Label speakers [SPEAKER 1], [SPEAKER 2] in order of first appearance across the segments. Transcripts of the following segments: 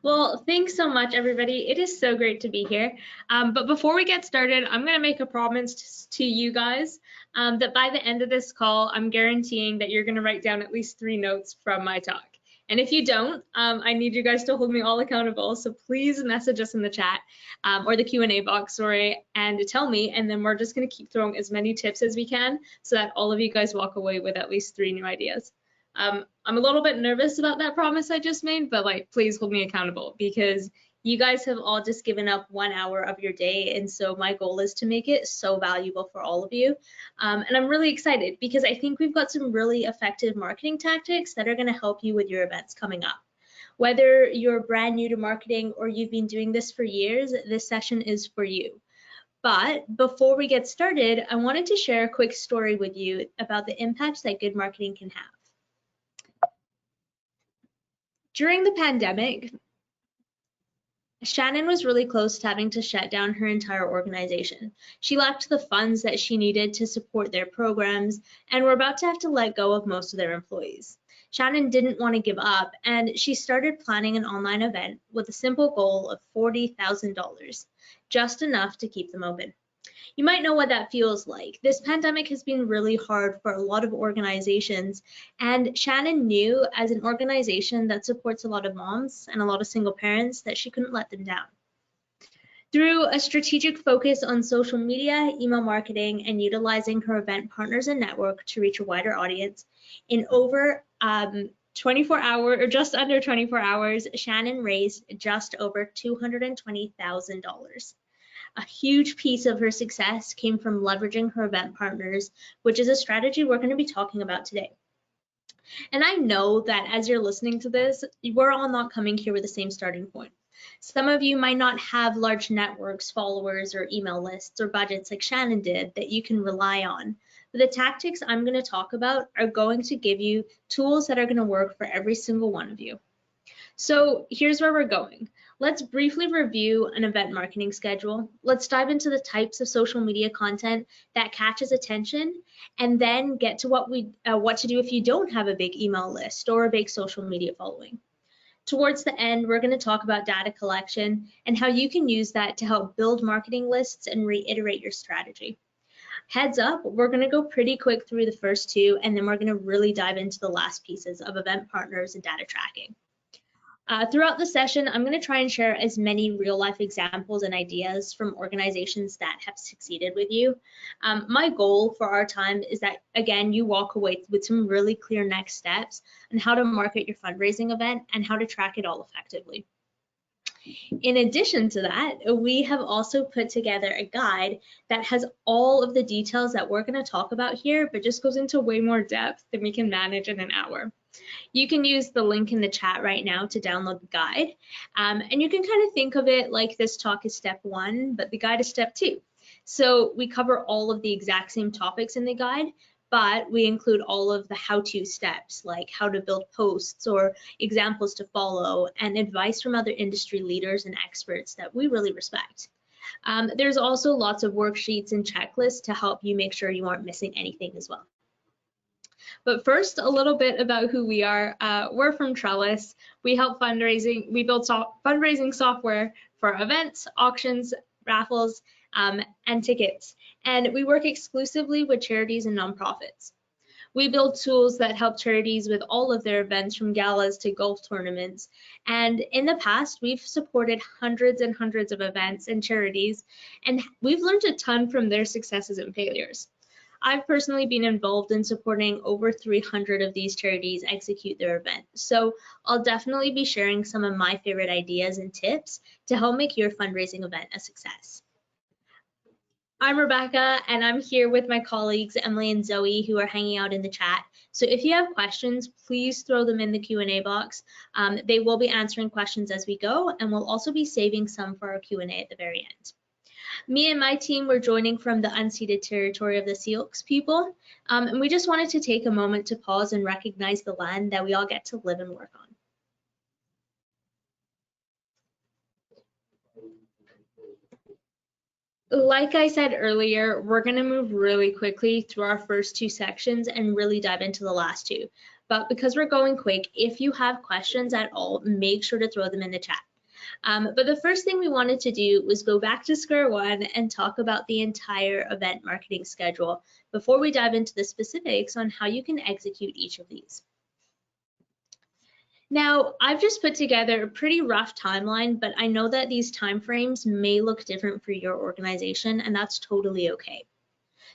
[SPEAKER 1] Well, thanks so much, everybody. It is so great to be here. But before we get started, I'm going to make a promise to you guys that by the end of this call, I'm guaranteeing that you're going to write down at least 3 notes from my talk. And if you don't, I need you guys to hold me all accountable. So please message us in the chat or the Q&A box, sorry, and tell me. And then we're just going to keep throwing as many tips as we can so that all of you guys walk away with at least 3 new ideas. I'm a little bit nervous about that promise I just made, but like, please hold me accountable because you guys have all just given up 1 hour of your day. And so my goal is to make it so valuable for all of you. And I'm really excited because I think we've got some really effective marketing tactics that are going to help you with your events coming up. Whether you're brand new to marketing or you've been doing this for years, this session is for you. But before we get started, I wanted to share a quick story with you about the impact that good marketing can have. During the pandemic, Shannon was really close to having to shut down her entire organization. She lacked the funds that she needed to support their programs and were about to have to let go of most of their employees. Shannon didn't want to give up, and she started planning an online event with a simple goal of $40,000, just enough to keep them open. You might know what that feels like. This pandemic has been really hard for a lot of organizations, and Shannon knew as an organization that supports a lot of moms and a lot of single parents that she couldn't let them down. Through a strategic focus on social media, email marketing, and utilizing her event partners and network to reach a wider audience, in over 24 hours or just under 24 hours, Shannon raised just over $220,000. A huge piece of her success came from leveraging her event partners, which is a strategy we're going to be talking about today. And I know that as you're listening to this, we're all not coming here with the same starting point. Some of you might not have large networks, followers, or email lists or budgets like Shannon did that you can rely on. But the tactics I'm going to talk about are going to give you tools that are going to work for every single one of you. So here's where we're going. Let's briefly review an event marketing schedule. Let's dive into the types of social media content that catches attention, and then get to what to do if you don't have a big email list or a big social media following. Towards the end, we're going to talk about data collection and how you can use that to help build marketing lists and reiterate your strategy. Heads up, we're going to go pretty quick through the first 2, and then we're going to really dive into the last pieces of event partners and data tracking. Throughout the session, I'm going to try and share as many real-life examples and ideas from organizations that have succeeded with you. My goal for our time is that, again, you walk away with some really clear next steps on how to market your fundraising event and how to track it all effectively. In addition to that, we have also put together a guide that has all of the details that we're going to talk about here, but just goes into way more depth than we can manage in an hour. You can use the link in the chat right now to download the guide. And you can kind of think of it like this talk is step 1, but the guide is step 2. So we cover all of the exact same topics in the guide, but we include all of the how-to steps, like how to build posts or examples to follow and advice from other industry leaders and experts that we really respect. There's also lots of worksheets and checklists to help you make sure you aren't missing anything as well. But first, a little bit about who we are. We're from Trellis. We help fundraising. We build fundraising software for events, auctions, raffles, and tickets. And we work exclusively with charities and nonprofits. We build tools that help charities with all of their events, from galas to golf tournaments. And in the past, we've supported hundreds and hundreds of events and charities, and we've learned a ton from their successes and failures. I've personally been involved in supporting over 300 of these charities execute their event. So I'll definitely be sharing some of my favorite ideas and tips to help make your fundraising event a success. I'm Rebecca, and I'm here with my colleagues Emily and Zoe, who are hanging out in the chat. So if you have questions, please throw them in the Q&A box. They will be answering questions as we go, and we'll also be saving some for our Q&A at the very end. Me and my team were joining from the unceded territory of the Sioux people, and we just wanted to take a moment to pause and recognize the land that we all get to live and work on. Like I said earlier, we're going to move really quickly through our first 2 sections and really dive into the last 2. But because we're going quick, if you have questions at all, make sure to throw them in the chat. But the first thing we wanted to do was go back to square one and talk about the entire event marketing schedule before we dive into the specifics on how you can execute each of these. Now, I've just put together a pretty rough timeline, but I know that these timeframes may look different for your organization, and that's totally okay.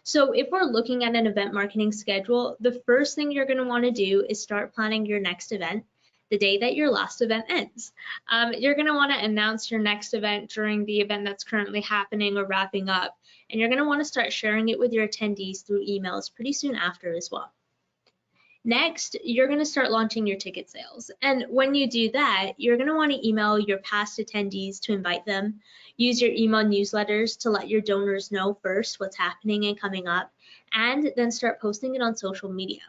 [SPEAKER 1] So if we're looking at an event marketing schedule, the first thing you're going to want to do is start planning your next event the day that your last event ends. You're going to want to announce your next event during the event that's currently happening or wrapping up, and you're going to want to start sharing it with your attendees through emails pretty soon after as well. Next, you're going to start launching your ticket sales. And when you do that, you're going to want to email your past attendees to invite them, use your email newsletters to let your donors know first what's happening and coming up, and then start posting it on social media.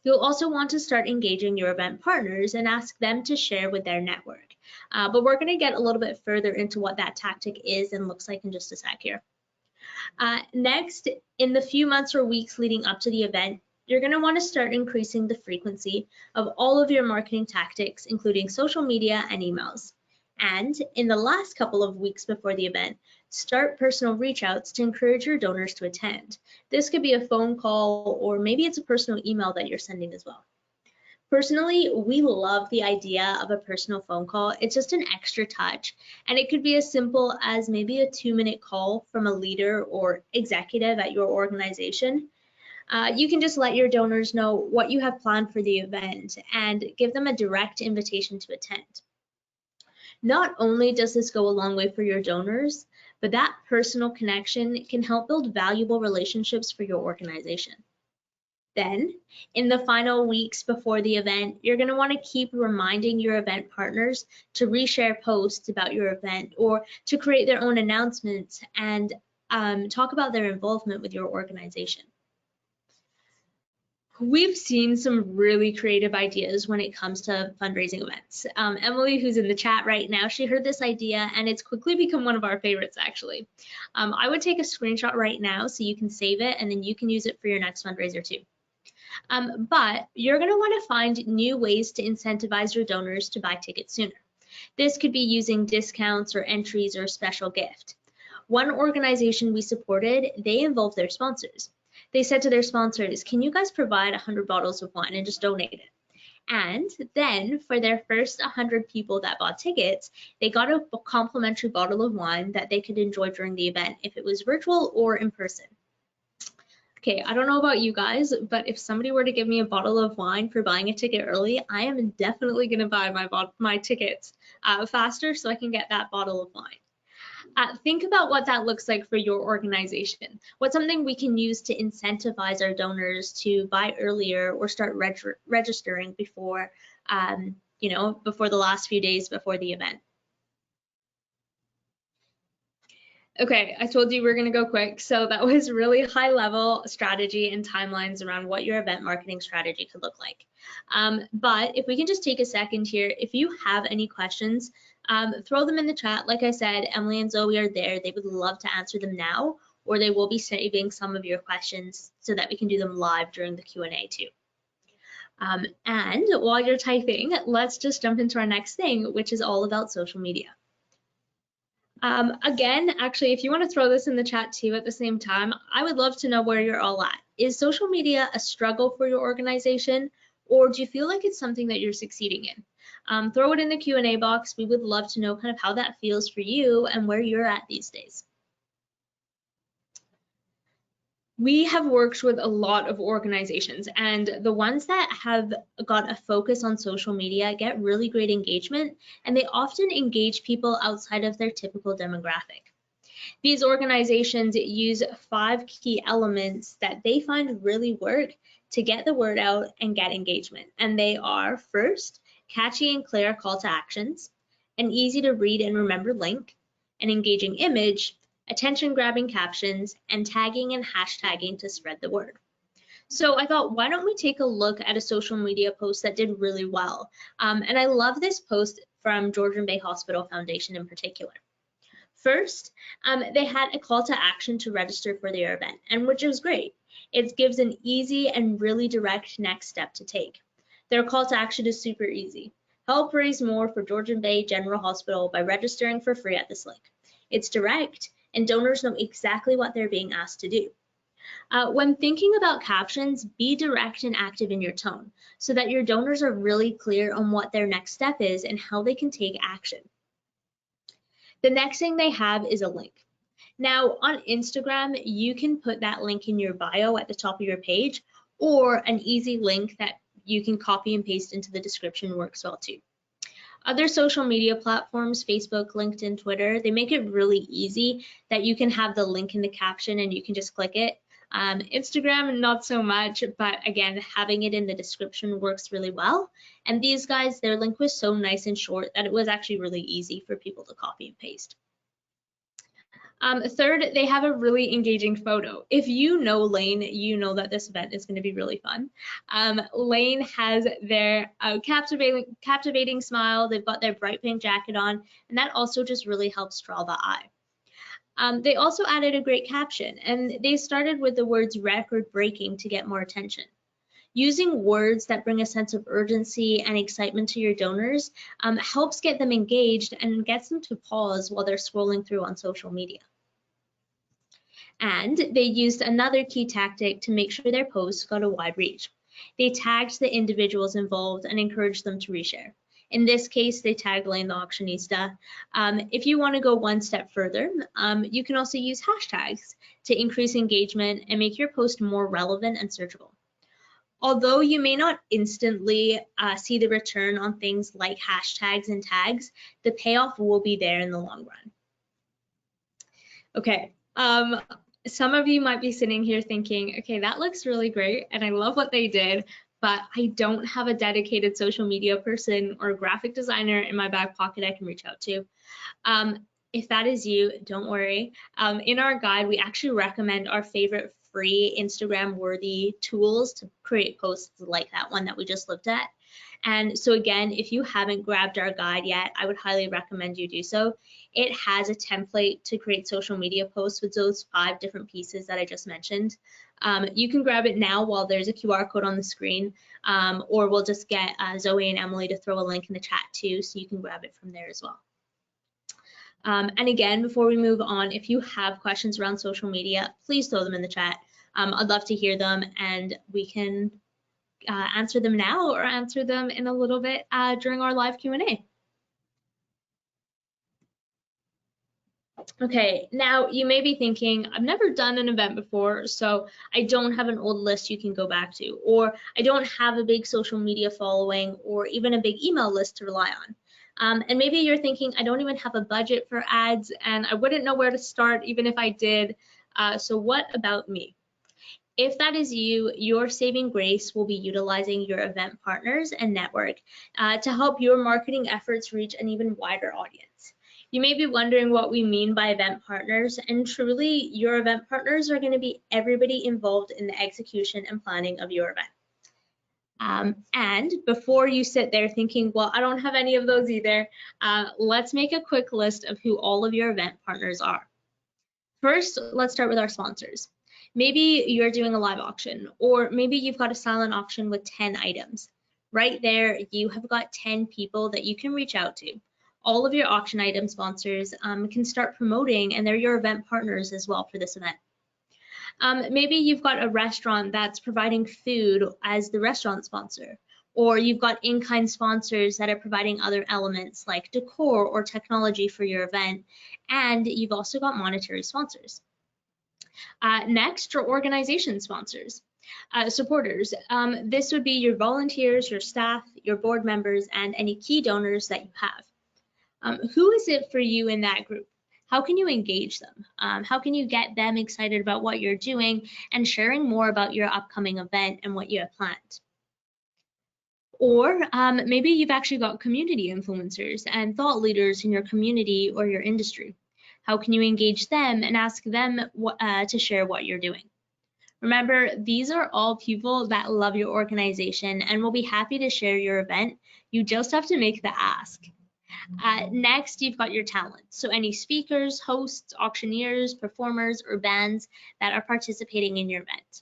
[SPEAKER 1] You'll also want to start engaging your event partners and ask them to share with their network. But we're going to get a little bit further into what that tactic is and looks like in just a sec here. Next, in the few months or weeks leading up to the event, you're going to want to start increasing the frequency of all of your marketing tactics, including social media and emails. And in the last couple of weeks before the event, start personal reach outs to encourage your donors to attend. This could be a phone call, or maybe it's a personal email that you're sending as well. Personally, we love the idea of a personal phone call. It's just an extra touch, and it could be as simple as maybe a 2-minute call from a leader or executive at your organization. You can just let your donors know what you have planned for the event and give them a direct invitation to attend. Not only does this go a long way for your donors, but that personal connection can help build valuable relationships for your organization. Then, in the final weeks before the event, you're going to want to keep reminding your event partners to reshare posts about your event or to create their own announcements and talk about their involvement with your organization. We've seen some really creative ideas when it comes to fundraising events. Emily, who's in the chat right now, she heard this idea and it's quickly become one of our favorites actually. I would take a screenshot right now so you can save it and then you can use it for your next fundraiser too. But you're going to want to find new ways to incentivize your donors to buy tickets sooner. This could be using discounts or entries or a special gift. One organization we supported, they involved their sponsors. They said to their sponsors, can you guys provide 100 bottles of wine and just donate it? And then for their first 100 people that bought tickets, they got a complimentary bottle of wine that they could enjoy during the event, if it was virtual or in person. Okay, I don't know about you guys, but if somebody were to give me a bottle of wine for buying a ticket early, I am definitely going to buy my tickets faster so I can get that bottle of wine. Think about what that looks like for your organization. What's something we can use to incentivize our donors to buy earlier or start registering before, before the last few days before the event. Okay, I told you we're going to go quick. So that was really high level strategy and timelines around what your event marketing strategy could look like. But if we can just take a second here, if you have any questions, throw them in the chat. Like I said, Emily and Zoe are there. They would love to answer them now, or they will be saving some of your questions so that we can do them live during the Q&A too. And while you're typing, let's just jump into our next thing, which is all about social media. Again, actually, if you want to throw this in the chat too at the same time, I would love to know where you're all at. Is social media a struggle for your organization, or do you feel like it's something that you're succeeding in? Throw it in the Q&A box. We would love to know kind of how that feels for you and where you're at these days. We have worked with a lot of organizations, and the ones that have got a focus on social media get really great engagement, and they often engage people outside of their typical demographic. These organizations use 5 key elements that they find really work to get the word out and get engagement, and they are: first, catchy and clear call to actions, an easy to read and remember link, an engaging image, attention-grabbing captions, and tagging and hashtagging to spread the word. So I thought, why don't we take a look at a social media post that did really well? And I love this post from Georgian Bay Hospital Foundation in particular. First, they had a call to action to register for their event, and which was great. It gives an easy and really direct next step to take. Their call to action is super easy. Help raise more for Georgian Bay General Hospital by registering for free at this link. It's direct, and donors know exactly what they're being asked to do. When thinking about captions, be direct and active in your tone so that your donors are really clear on what their next step is and how they can take action. The next thing they have is a link. Now, on Instagram, you can put that link in your bio at the top of your page, or an easy link that you can copy and paste into the description works well too. Other social media platforms, Facebook, LinkedIn, Twitter, they make it really easy that you can have the link in the caption and you can just click it. Instagram, not so much, but again, having it in the description works really well. And these guys, their link was so nice and short that it was actually really easy for people to copy and paste. Third, they have a really engaging photo. If you know Lane, you know that this event is going to be really fun. Lane has their captivating smile. They've got their bright pink jacket on, and that also just really helps draw the eye. They also added a great caption, and they started with the words record breaking to get more attention. Using words that bring a sense of urgency and excitement to your donors helps get them engaged and gets them to pause while they're scrolling through on social media. And they used another key tactic to make sure their posts got a wide reach. They tagged the individuals involved and encouraged them to reshare. In this case, they tagged Lane the Auctionista. If you want to go one step further, you can also use hashtags to increase engagement and make your post more relevant and searchable. Although you may not instantly see the return on things like hashtags and tags, the payoff will be there in the long run. Okay, some of you might be sitting here thinking, okay, that looks really great and I love what they did, but I don't have a dedicated social media person or graphic designer in my back pocket I can reach out to. If that is you, don't worry. In our guide, we actually recommend our favorite free Instagram worthy tools to create posts like that one that we just looked at. And so again, if you haven't grabbed our guide yet, I would highly recommend you do so. It has a template to create social media posts with those 5 different pieces that I just mentioned. You can grab it now while there's a QR code on the screen, or we'll just get Zoe and Emily to throw a link in the chat too, so you can grab it from there as well. And again, before we move on, if you have questions around social media, please throw them in the chat. I'd love to hear them, and we can answer them now or answer them in a little bit during our live Q&A. Okay, now you may be thinking, I've never done an event before, so I don't have an old list you can go back to, or I don't have a big social media following, or even a big email list to rely on. And maybe you're thinking, I don't even have a budget for ads, and I wouldn't know where to start even if I did. So what about me? If that is you, your saving grace will be utilizing your event partners and network to help your marketing efforts reach an even wider audience. You may be wondering what we mean by event partners, and truly, your event partners are going to be everybody involved in the execution and planning of your event. And before you sit there thinking, well, I don't have any of those either, let's make a quick list of who all of your event partners are. First, let's start with our sponsors. Maybe you're doing a live auction, or maybe you've got a silent auction with 10 items. Right there, you have got 10 people that you can reach out to. All of your auction item sponsors can start promoting, and they're your event partners as well for this event. Maybe you've got a restaurant that's providing food as the restaurant sponsor, or you've got in-kind sponsors that are providing other elements like decor or technology for your event, and you've also got monetary sponsors. Next are organization sponsors, supporters. This would be your volunteers, your staff, your board members, and any key donors that you have. Who is it for you in that group? How can you engage them? How can you get them excited about what you're doing and sharing more about your upcoming event and what you have planned? Or maybe you've actually got community influencers and thought leaders in your community or your industry. How can you engage them and ask them to share what you're doing? Remember, these are all people that love your organization and will be happy to share your event. You just have to make the ask. Next, you've got your talent. So any speakers, hosts, auctioneers, performers, or bands that are participating in your event.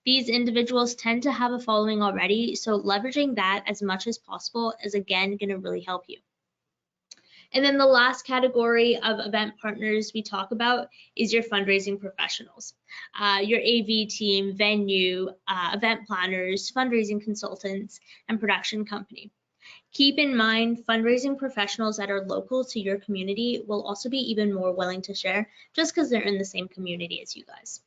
[SPEAKER 1] These individuals tend to have a following already, so leveraging that as much as possible is again going to really help you. And then the last category of event partners we talk about is your fundraising professionals, your AV team, venue, event planners, fundraising consultants, and production company. Keep in mind, fundraising professionals that are local to your community will also be even more willing to share just because they're in the same community as you guys.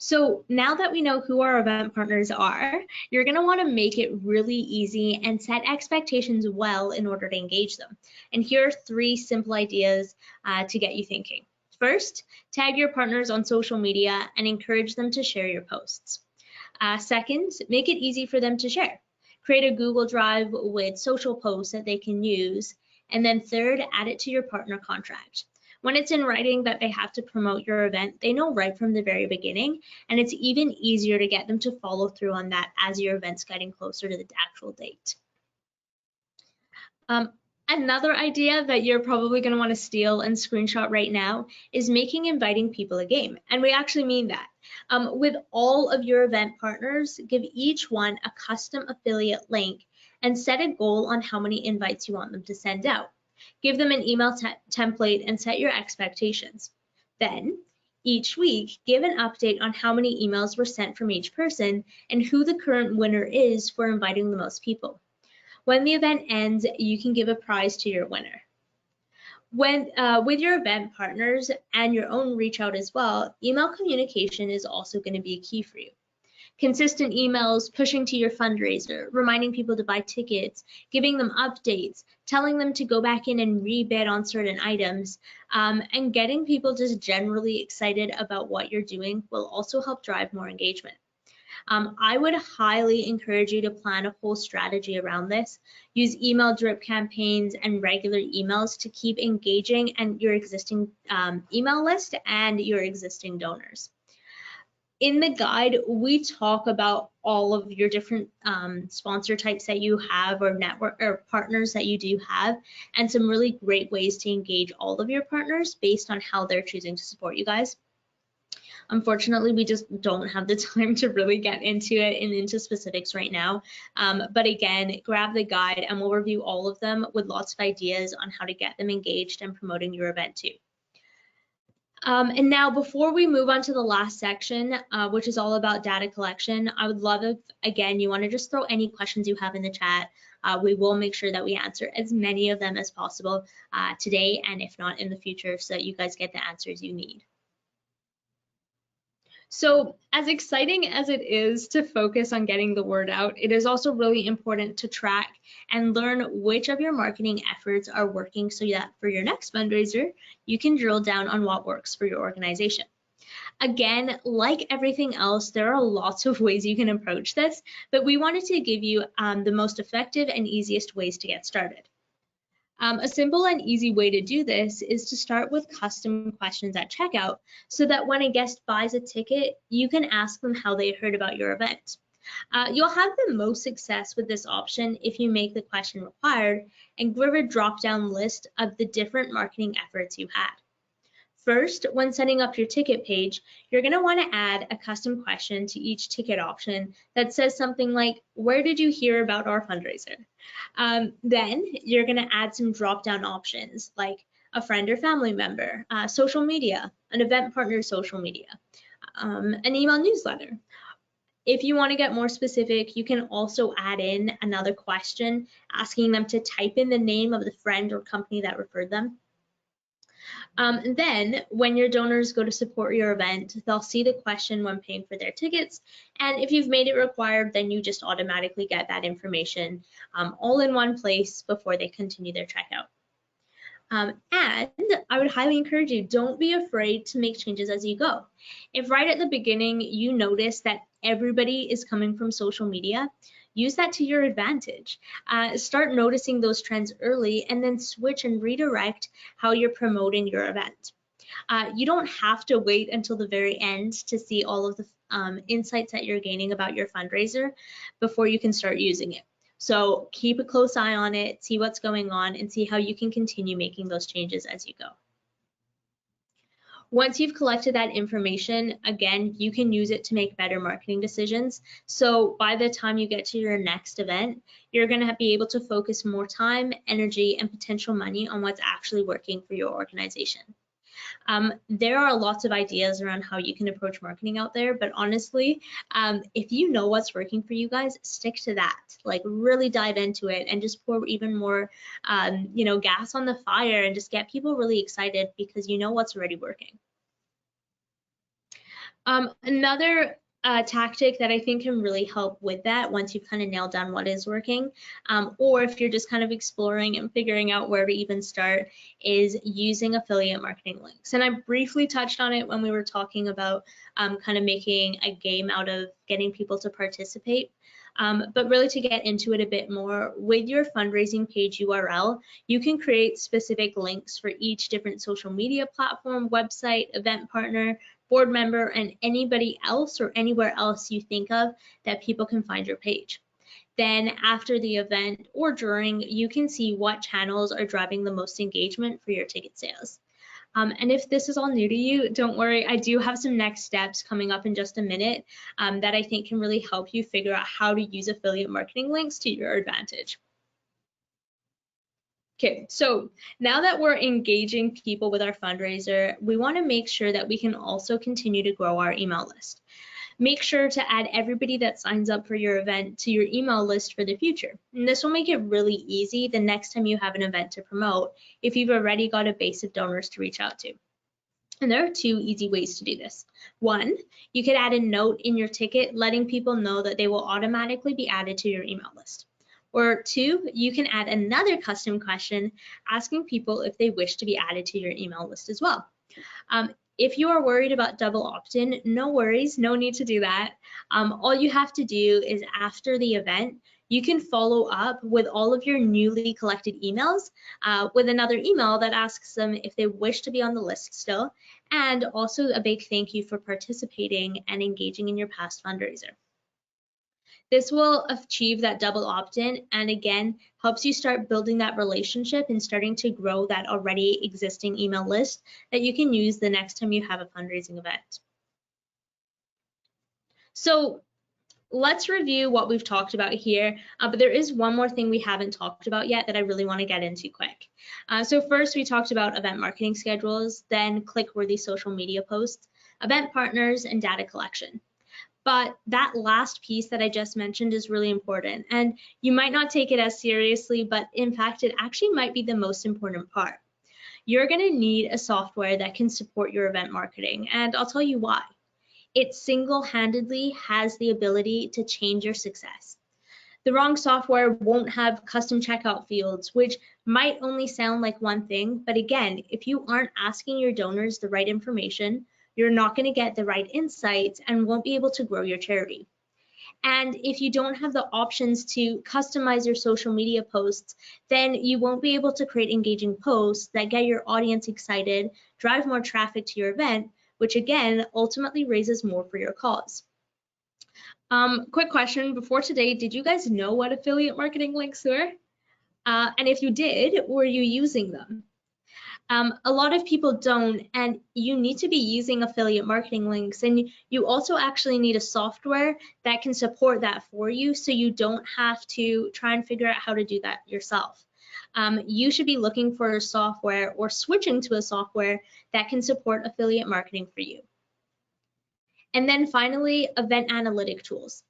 [SPEAKER 1] So now that we know who our event partners are, you're going to want to make it really easy and set expectations well in order to engage them. And here are 3 simple ideas to get you thinking. First, tag your partners on social media and encourage them to share your posts. Second, make it easy for them to share. Create a Google Drive with social posts that they can use. And then third, add it to your partner contract. When it's in writing that they have to promote your event, they know right from the very beginning, and it's even easier to get them to follow through on that as your event's getting closer to the actual date. Another idea that you're probably going to want to steal and screenshot right now is making inviting people a game, and we actually mean that. With all of your event partners, give each one a custom affiliate link and set a goal on how many invites you want them to send out. Give them an email template and set your expectations. Then, each week, give an update on how many emails were sent from each person and who the current winner is for inviting the most people. When the event ends, you can give a prize to your winner. With your event partners and your own reach out as well, email communication is also going to be a key for you. Consistent emails, pushing to your fundraiser, reminding people to buy tickets, giving them updates, telling them to go back in and rebid on certain items, and getting people just generally excited about what you're doing will also help drive more engagement. I would highly encourage you to plan a whole strategy around this. Use email drip campaigns and regular emails to keep engaging and your existing email list and your existing donors. In the guide, we talk about all of your different sponsor types that you have or network or partners that you do have, and some really great ways to engage all of your partners based on how they're choosing to support you guys. Unfortunately, we just don't have the time to really get into it and into specifics right now. But again, grab the guide and we'll review all of them with lots of ideas on how to get them engaged and promoting your event too. And now before we move on to the last section, which is all about data collection, I would love if, again, you want to just throw any questions you have in the chat. We will make sure that we answer as many of them as possible today, and if not in the future, so that you guys get the answers you need. So as exciting as it is to focus on getting the word out, it is also really important to track and learn which of your marketing efforts are working so that for your next fundraiser, you can drill down on what works for your organization. Again, like everything else, there are lots of ways you can approach this, but we wanted to give you the most effective and easiest ways to get started. A simple and easy way to do this is to start with custom questions at checkout so that when a guest buys a ticket, you can ask them how they heard about your event. You'll have the most success with this option if you make the question required and give a drop-down list of the different marketing efforts you had. First, when setting up your ticket page, you're going to want to add a custom question to each ticket option that says something like, where did you hear about our fundraiser? Then you're going to add some drop-down options like a friend or family member, social media, an event partner's social media, an email newsletter. If you want to get more specific, you can also add in another question asking them to type in the name of the friend or company that referred them. Then when your donors go to support your event, they'll see the question when paying for their tickets, and if you've made it required, then you just automatically get that information all in one place before they continue their checkout. And I would highly encourage you, don't be afraid to make changes as you go. If right at the beginning you notice that everybody is coming from social media, use that to your advantage. Start noticing those trends early and then switch and redirect how you're promoting your event. You don't have to wait until the very end to see all of the insights that you're gaining about your fundraiser before you can start using it. So keep a close eye on it, see what's going on, and see how you can continue making those changes as you go. Once you've collected that information, again, you can use it to make better marketing decisions. So by the time you get to your next event, you're going to be able to focus more time, energy, and potential money on what's actually working for your organization. There are lots of ideas around how you can approach marketing out there, but honestly, if you know what's working for you guys, stick to that. Like really dive into it and just pour even more, gas on the fire and just get people really excited because you know what's already working. Another tactic that I think can really help with that once you've kind of nailed down what is working, or if you're just kind of exploring and figuring out where to even start, is using affiliate marketing links. And I briefly touched on it when we were talking about kind of making a game out of getting people to participate. But really to get into it a bit more, with your fundraising page URL, you can create specific links for each different social media platform, website, event partner, board member, and anybody else or anywhere else you think of that people can find your page. Then after the event or during, you can see what channels are driving the most engagement for your ticket sales. And if this is all new to you, don't worry, I do have some next steps coming up in just a minute that I think can really help you figure out how to use affiliate marketing links to your advantage. Okay, so now that we're engaging people with our fundraiser, we want to make sure that we can also continue to grow our email list. Make sure to add everybody that signs up for your event to your email list for the future. And this will make it really easy the next time you have an event to promote if you've already got a base of donors to reach out to. And there are two easy ways to do this. One, you could add a note in your ticket letting people know that they will automatically be added to your email list. Or two, you can add another custom question asking people if they wish to be added to your email list as well. If you are worried about double opt-in, no worries, no need to do that. All you have to do is after the event, you can follow up with all of your newly collected emails with another email that asks them if they wish to be on the list still, and also a big thank you for participating and engaging in your past fundraiser. This will achieve that double opt-in and again helps you start building that relationship and starting to grow that already existing email list that you can use the next time you have a fundraising event. So let's review what we've talked about here, but there is one more thing we haven't talked about yet that I really want to get into quick. So first we talked about event marketing schedules, then click-worthy social media posts, event partners, and data collection. But that last piece that I just mentioned is really important, and you might not take it as seriously, but in fact, it actually might be the most important part. You're going to need a software that can support your event marketing, and I'll tell you why. It single-handedly has the ability to change your success. The wrong software won't have custom checkout fields, which might only sound like one thing, but again, if you aren't asking your donors the right information, you're not going to get the right insights and won't be able to grow your charity. And if you don't have the options to customize your social media posts, then you won't be able to create engaging posts that get your audience excited, drive more traffic to your event, which again, ultimately raises more for your cause. Quick question before today, did you guys know what affiliate marketing links were? And if you did, were you using them? A lot of people don't, and you need to be using affiliate marketing links, and you also actually need a software that can support that for you so you don't have to try and figure out how to do that yourself. You should be looking for a software or switching to a software that can support affiliate marketing for you. And then finally, event analytic tools.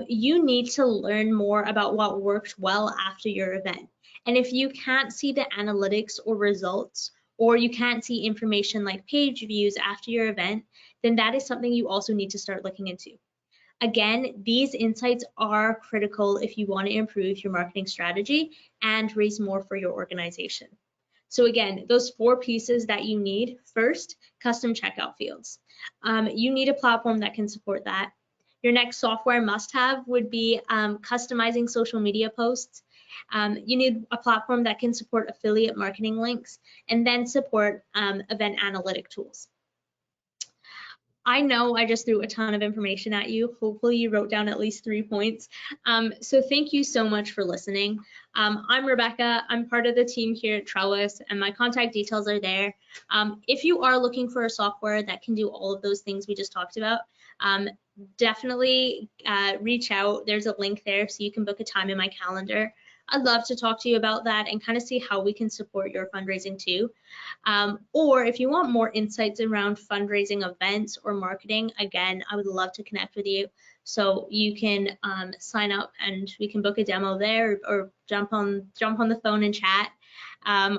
[SPEAKER 1] You need to learn more about what worked well after your event. And if you can't see the analytics or results, or you can't see information like page views after your event, then that is something you also need to start looking into. Again, these insights are critical if you want to improve your marketing strategy and raise more for your organization. So again, those 4 pieces that you need. First, custom checkout fields. You need a platform that can support that. Your next software must-have would be customizing social media posts. You need a platform that can support affiliate marketing links and then support event analytic tools. I know I just threw a ton of information at you. Hopefully you wrote down at least 3 points. So thank you so much for listening. I'm Rebecca. I'm part of the team here at Trellis, and my contact details are there. If you are looking for a software that can do all of those things we just talked about, definitely reach out. There's a link there so you can book a time in my calendar. I'd love to talk to you about that and kind of see how we can support your fundraising too. Or if you want more insights around fundraising events or marketing, again, I would love to connect with you. So you can sign up and we can book a demo there, or jump on the phone and chat.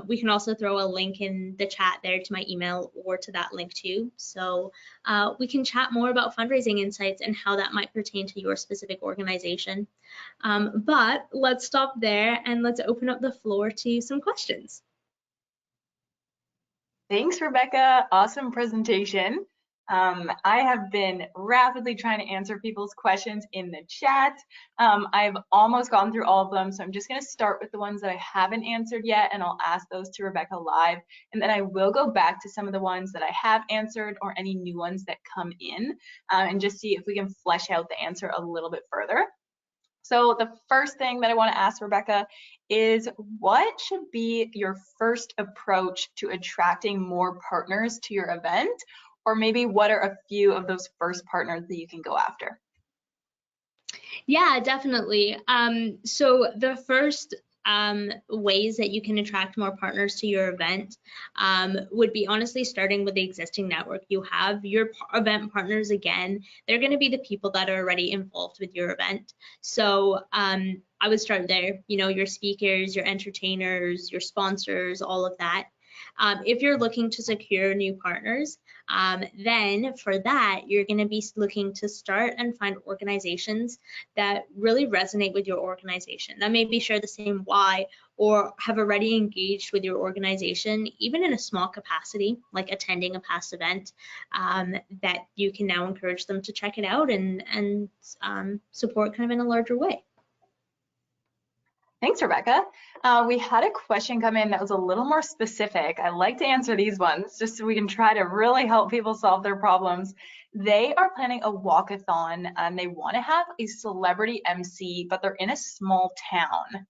[SPEAKER 1] We can also throw a link in the chat there to my email or to that link too. So we can chat more about fundraising insights and how that might pertain to your specific organization. But let's stop there and let's open up the floor to some questions.
[SPEAKER 2] Thanks, Rebecca. Awesome presentation. I have been rapidly trying to answer people's questions in the chat. I've almost gone through all of them, so I'm just going to start with the ones that I haven't answered yet, and I'll ask those to Rebecca live. And then I will go back to some of the ones that I have answered or any new ones that come in, and just see if we can flesh out the answer a little bit further. So the first thing that I want to ask Rebecca is, what should be your first approach to attracting more partners to your event? Or maybe what are a few of those first partners that you can go after?
[SPEAKER 1] Yeah, definitely. So the first ways that you can attract more partners to your event would be honestly starting with the existing network you have. Your event partners, again, they're going to be the people that are already involved with your event. So I would start there, you know, your speakers, your entertainers, your sponsors, all of that. If you're looking to secure new partners, then for that, you're going to be looking to start and find organizations that really resonate with your organization, that maybe share the same why or have already engaged with your organization, even in a small capacity, like attending a past event, that you can now encourage them to check it out and support kind of in a larger way.
[SPEAKER 2] Thanks, Rebecca. We had a question come in that was a little more specific. I like to answer these ones just so we can try to really help people solve their problems. They are planning a walkathon and they want to have a celebrity MC, but they're in a small town.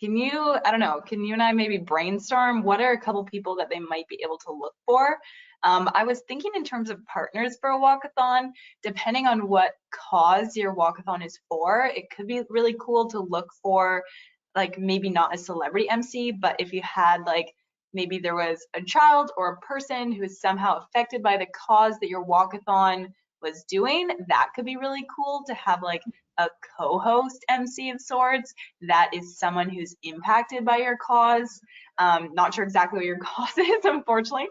[SPEAKER 2] Can you, I don't know, can you and I maybe brainstorm what are a couple people that they might be able to look for? I was thinking in terms of partners for a walkathon, depending on what cause your walkathon is for, it could be really cool to look for, like, maybe not a celebrity MC, but if you had, like, maybe there was a child or a person who is somehow affected by the cause that your walkathon was doing, that could be really cool to have, like, a co-host MC of sorts that is someone who's impacted by your cause. Not sure exactly what your cause is, unfortunately.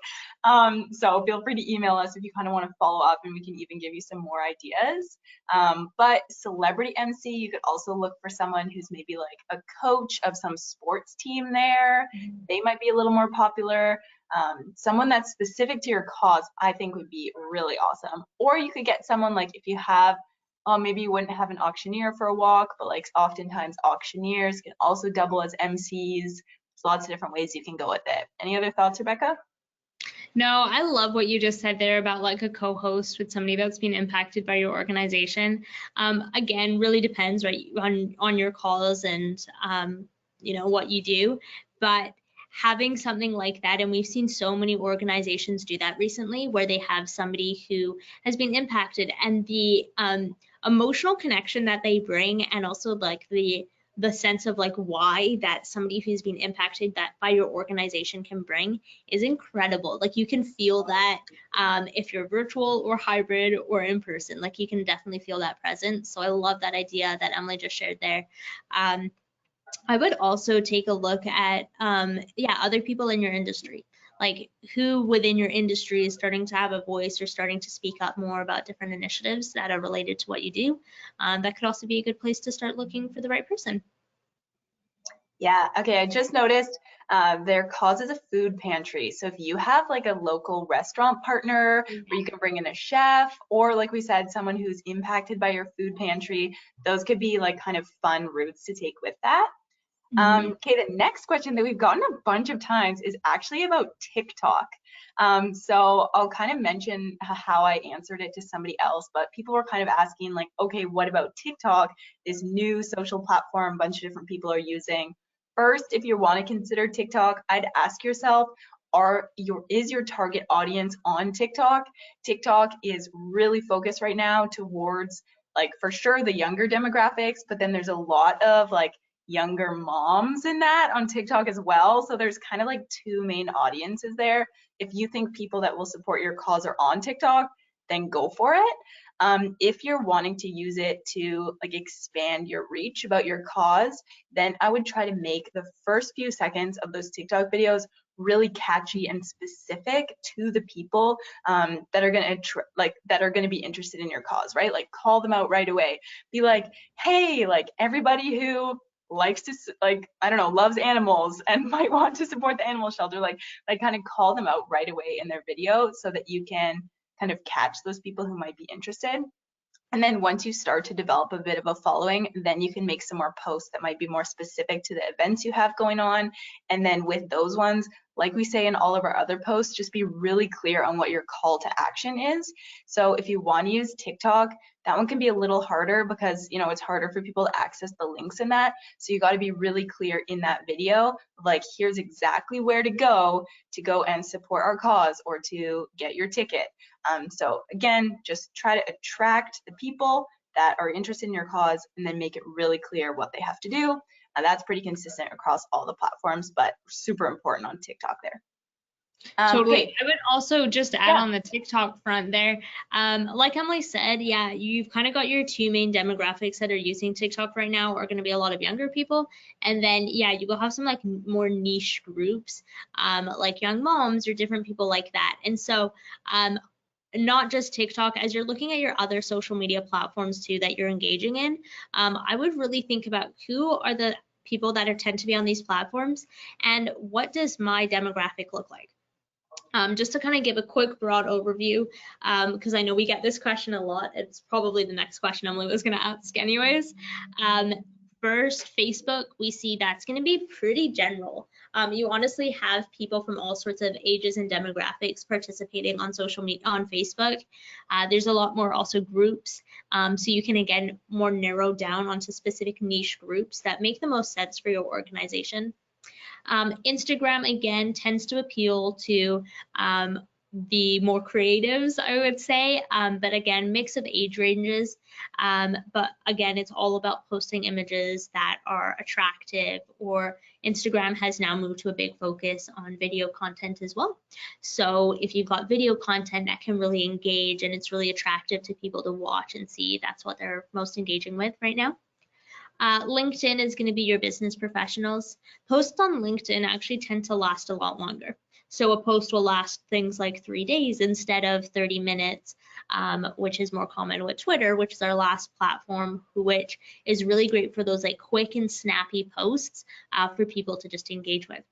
[SPEAKER 2] So feel free to email us if you kind of want to follow up, and we can even give you some more ideas. But celebrity MC, you could also look for someone who's maybe like a coach of some sports team there. They might be a little more popular. Someone that's specific to your cause, I think would be really awesome. Or you could get someone, like, if you have, maybe you wouldn't have an auctioneer for a walk, but like oftentimes auctioneers can also double as MCs. There's lots of different ways you can go with it. Any other thoughts, Rebecca?
[SPEAKER 1] No, I love what you just said there about like a co-host with somebody that's been impacted by your organization. Again, really depends, right, on your cause and you know, what you do, but having something like that, and we've seen so many organizations do that recently, where they have somebody who has been impacted, and the emotional connection that they bring, and also like the sense of like why that somebody who's been impacted that by your organization can bring is incredible. Like, you can feel that if you're virtual or hybrid or in person, like you can definitely feel that presence. So I love that idea that Emily just shared there. I would also take a look at yeah, other people in your industry, like who within your industry is starting to have a voice or starting to speak up more about different initiatives that are related to what you do. That could also be a good place to start looking for the right person.
[SPEAKER 2] Yeah, okay, I just noticed their cause is a food pantry. So if you have like a local restaurant partner where you can bring in a chef, or like we said, someone who's impacted by your food pantry, those could be like kind of fun routes to take with that. Okay, the next question that we've gotten a bunch of times is actually about TikTok. So I'll kind of mention how I answered it to somebody else, but people were kind of asking like, okay, what about TikTok, this new social platform a bunch of different people are using? First, if you want to consider TikTok, I'd ask yourself, is your target audience on TikTok? TikTok is really focused right now towards, like, for sure the younger demographics, but then there's a lot of like younger moms in that on TikTok as well. So there's kind of like two main audiences there. If you think people that will support your cause are on TikTok, then go for it. If you're wanting to use it to like expand your reach about your cause, then I would try to make the first few seconds of those TikTok videos really catchy and specific to the people that are gonna be interested in your cause, right? Like call them out right away. Be like, hey, like everybody who likes to, like, I don't know, loves animals and might want to support the animal shelter, like kind of call them out right away in their video so that you can kind of catch those people who might be interested. And then once you start to develop a bit of a following, then you can make some more posts that might be more specific to the events you have going on. And then with those ones, like we say in all of our other posts, just be really clear on what your call to action is. So if you want to use TikTok, that one can be a little harder because, you know, it's harder for people to access the links in that. So you got to be really clear in that video, like here's exactly where to go and support our cause or to get your ticket. So again, just try to attract the people that are interested in your cause and then make it really clear what they have to do. That's pretty consistent across all the platforms, but super important on TikTok there.
[SPEAKER 1] Totally.
[SPEAKER 2] Okay.
[SPEAKER 1] I would also just add on the TikTok front there. Like Emily said, yeah, you've kind of got your two main demographics that are using TikTok right now are going to be a lot of younger people. And then, yeah, you will have some like more niche groups, like young moms or different people like that. And so, not just TikTok, as you're looking at your other social media platforms too that you're engaging in, I would really think about who are the people that tend to be on these platforms and what does my demographic look like? Just to kind of give a quick broad overview, because I know we get this question a lot. It's probably the next question Emily was going to ask anyways. First, Facebook, we see that's going to be pretty general. You honestly have people from all sorts of ages and demographics participating on social media, on Facebook. There's a lot more also groups, so you can again more narrow down onto specific niche groups that make the most sense for your organization. Instagram again tends to appeal to the more creatives, I would say, but again, mix of age ranges. But again, it's all about posting images that are attractive, or Instagram has now moved to a big focus on video content as well. So if you've got video content that can really engage and it's really attractive to people to watch and see, that's what they're most engaging with right now. LinkedIn is going to be your business professionals. Posts on LinkedIn actually tend to last a lot longer. So a post will last things like 3 days instead of 30 minutes, which is more common with Twitter, which is our last platform, which is really great for those like quick and snappy posts for people to just engage with.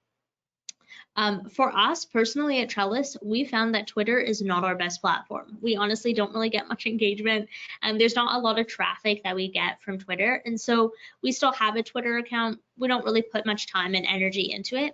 [SPEAKER 1] For us personally at Trellis, we found that Twitter is not our best platform. We honestly don't really get much engagement, and there's not a lot of traffic that we get from Twitter. And so we still have a Twitter account. We don't really put much time and energy into it,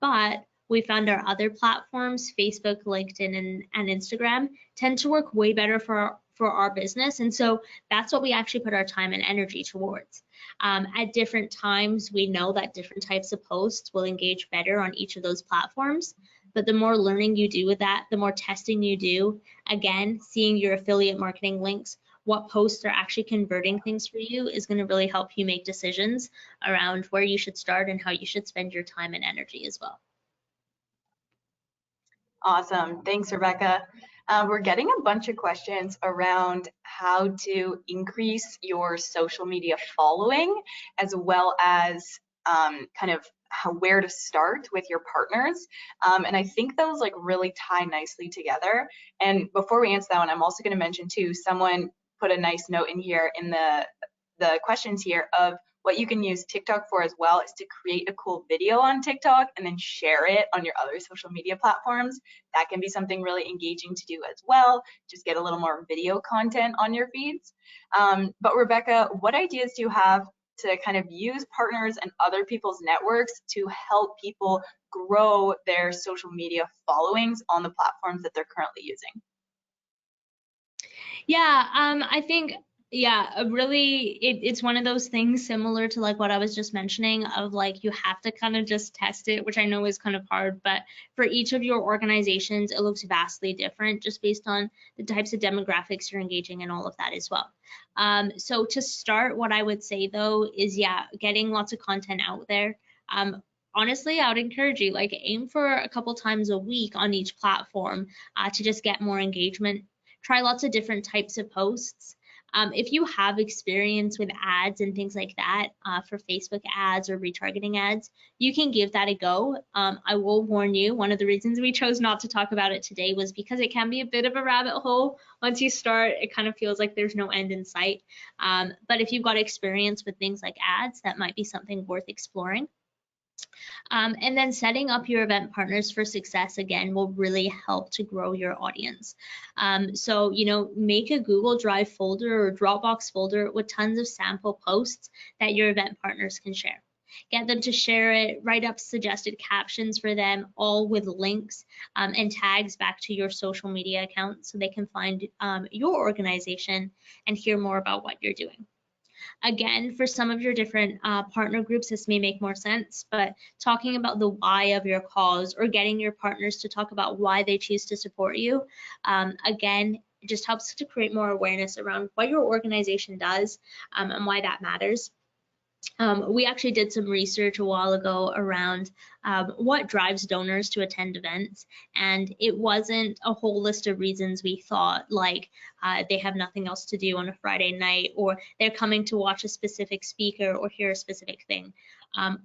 [SPEAKER 1] but we found our other platforms, Facebook, LinkedIn, and Instagram, tend to work way better for our business. And so that's what we actually put our time and energy towards. At different times, we know that different types of posts will engage better on each of those platforms. But the more learning you do with that, the more testing you do, again, seeing your affiliate marketing links, what posts are actually converting things for you is going to really help you make decisions around where you should start and how you should spend your time and energy as well.
[SPEAKER 2] Awesome. Thanks, Rebecca. We're getting a bunch of questions around how to increase your social media following, as well as kind of where to start with your partners. And I think those like really tie nicely together. And before we answer that one, I'm also going to mention too, someone put a nice note in here in the questions here of what you can use TikTok for as well is to create a cool video on TikTok and then share it on your other social media platforms. That can be something really engaging to do as well. Just get a little more video content on your feeds. But Rebecca, what ideas do you have to kind of use partners and other people's networks to help people grow their social media followings on the platforms that they're currently using?
[SPEAKER 1] Yeah, I think, yeah, really, it's one of those things similar to like what I was just mentioning of like you have to kind of just test it, which I know is kind of hard, but for each of your organizations, it looks vastly different just based on the types of demographics you're engaging and all of that as well. So to start, what I would say though is, yeah, getting lots of content out there. Honestly, I would encourage you, like, aim for a couple times a week on each platform to just get more engagement. Try lots of different types of posts. If you have experience with ads and things like that for Facebook ads or retargeting ads, you can give that a go. I will warn you, one of the reasons we chose not to talk about it today was because it can be a bit of a rabbit hole. Once you start, it kind of feels like there's no end in sight. But if you've got experience with things like ads, that might be something worth exploring. And then setting up your event partners for success, again, will really help to grow your audience. So, you know, make a Google Drive folder or Dropbox folder with tons of sample posts that your event partners can share. Get them to share it, write up suggested captions for them, all with links and tags back to your social media account so they can find your organization and hear more about what you're doing. Again, for some of your different partner groups, this may make more sense, but talking about the why of your cause or getting your partners to talk about why they choose to support you, again, it just helps to create more awareness around what your organization does and why that matters. We actually did some research a while ago around what drives donors to attend events, and it wasn't a whole list of reasons we thought, like they have nothing else to do on a Friday night, or they're coming to watch a specific speaker or hear a specific thing.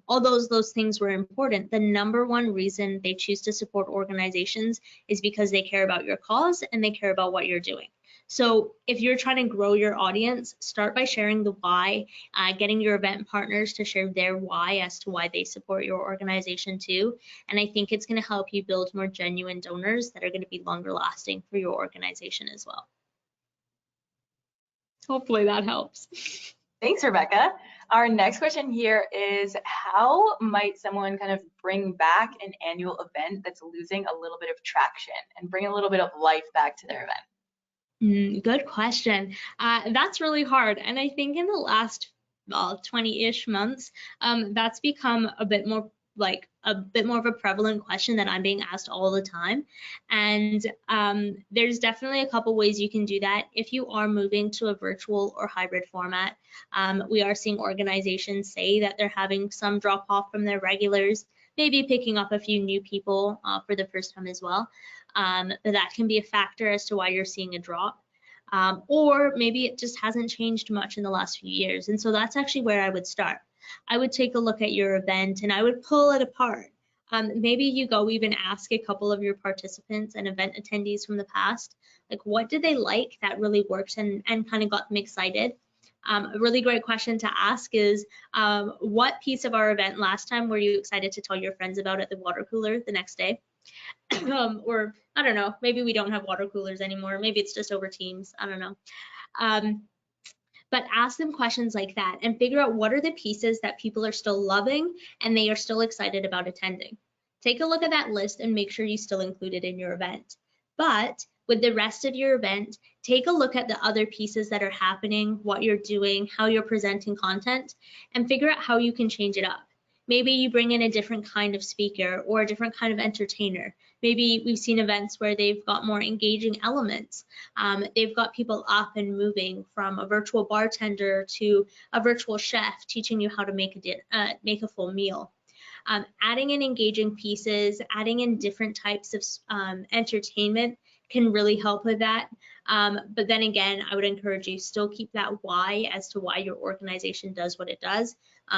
[SPEAKER 1] Although those things were important, the number one reason they choose to support organizations is because they care about your cause and they care about what you're doing. So if you're trying to grow your audience, start by sharing the why, getting your event partners to share their why as to why they support your organization too. And I think it's going to help you build more genuine donors that are going to be longer lasting for your organization as well. Hopefully that helps.
[SPEAKER 2] Thanks, Rebecca. Our next question here is, how might someone kind of bring back an annual event that's losing a little bit of traction and bring a little bit of life back to their event?
[SPEAKER 1] Good question. That's really hard. And I think in the last 20-ish months, that's become a bit more of a prevalent question that I'm being asked all the time. And there's definitely a couple ways you can do that. If you are moving to a virtual or hybrid format, we are seeing organizations say that they're having some drop off from their regulars, maybe picking up a few new people for the first time as well. But that can be a factor as to why you're seeing a drop. Or maybe it just hasn't changed much in the last few years. And so that's actually where I would start. I would take a look at your event and I would pull it apart. Maybe you go even ask a couple of your participants and event attendees from the past, like what did they like that really worked and kind of got them excited. A really great question to ask is, what piece of our event last time were you excited to tell your friends about at the water cooler the next day? Or I don't know, maybe we don't have water coolers anymore. Maybe it's just over Teams. I don't know. But ask them questions like that and figure out what are the pieces that people are still loving and they are still excited about attending. Take a look at that list and make sure you still include it in your event. But with the rest of your event, take a look at the other pieces that are happening, what you're doing, how you're presenting content, and figure out how you can change it up. Maybe you bring in a different kind of speaker or a different kind of entertainer. Maybe we've seen events where they've got more engaging elements. They've got people up and moving from a virtual bartender to a virtual chef teaching you how to make a full meal. Adding in engaging pieces, adding in different types of entertainment can really help with that. But then again, I would encourage you still keep that why as to why your organization does what it does,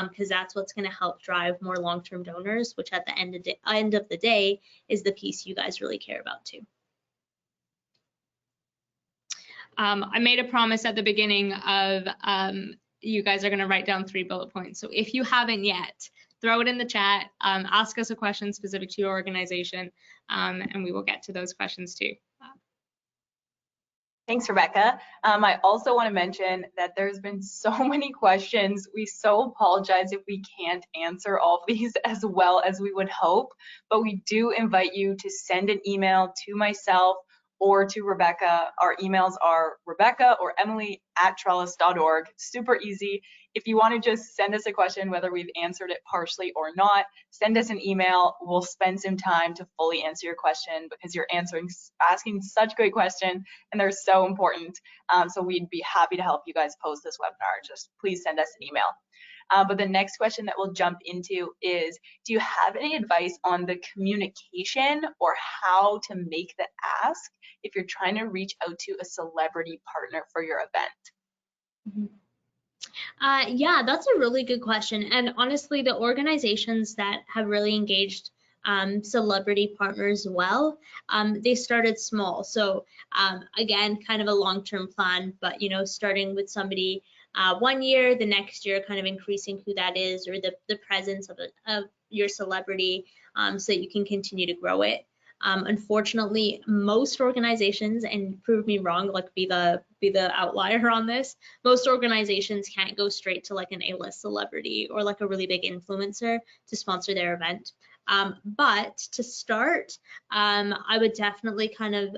[SPEAKER 1] because that's what's going to help drive more long-term donors, which at the end of the day is the piece you guys really care about too. I made a promise at the beginning of you guys are going to write down 3 bullet points. So if you haven't yet, throw it in the chat, ask us a question specific to your organization, and we will get to those questions too.
[SPEAKER 2] Thanks, Rebecca. I also want to mention that there's been so many questions. We so apologize if we can't answer all of these as well as we would hope, but we do invite you to send an email to myself or to Rebecca. Our emails are Rebecca or Emily@trellis.org. Super easy. If you want to just send us a question, whether we've answered it partially or not, send us an email. We'll spend some time to fully answer your question because you're asking such great questions and they're so important. So we'd be happy to help you guys post this webinar. Just please send us an email. But the next question that we'll jump into is, do you have any advice on the communication or how to make the ask if you're trying to reach out to a celebrity partner for your event?
[SPEAKER 1] Yeah, that's a really good question. And honestly, the organizations that have really engaged celebrity partners well, they started small. So again, kind of a long-term plan, but starting with somebody 1 year, the next year kind of increasing who that is or the presence of your celebrity so that you can continue to grow it. Unfortunately, most organizations, and prove me wrong, like be the outlier on this, most organizations can't go straight to like an A-list celebrity or like a really big influencer to sponsor their event. But to start, I would definitely kind of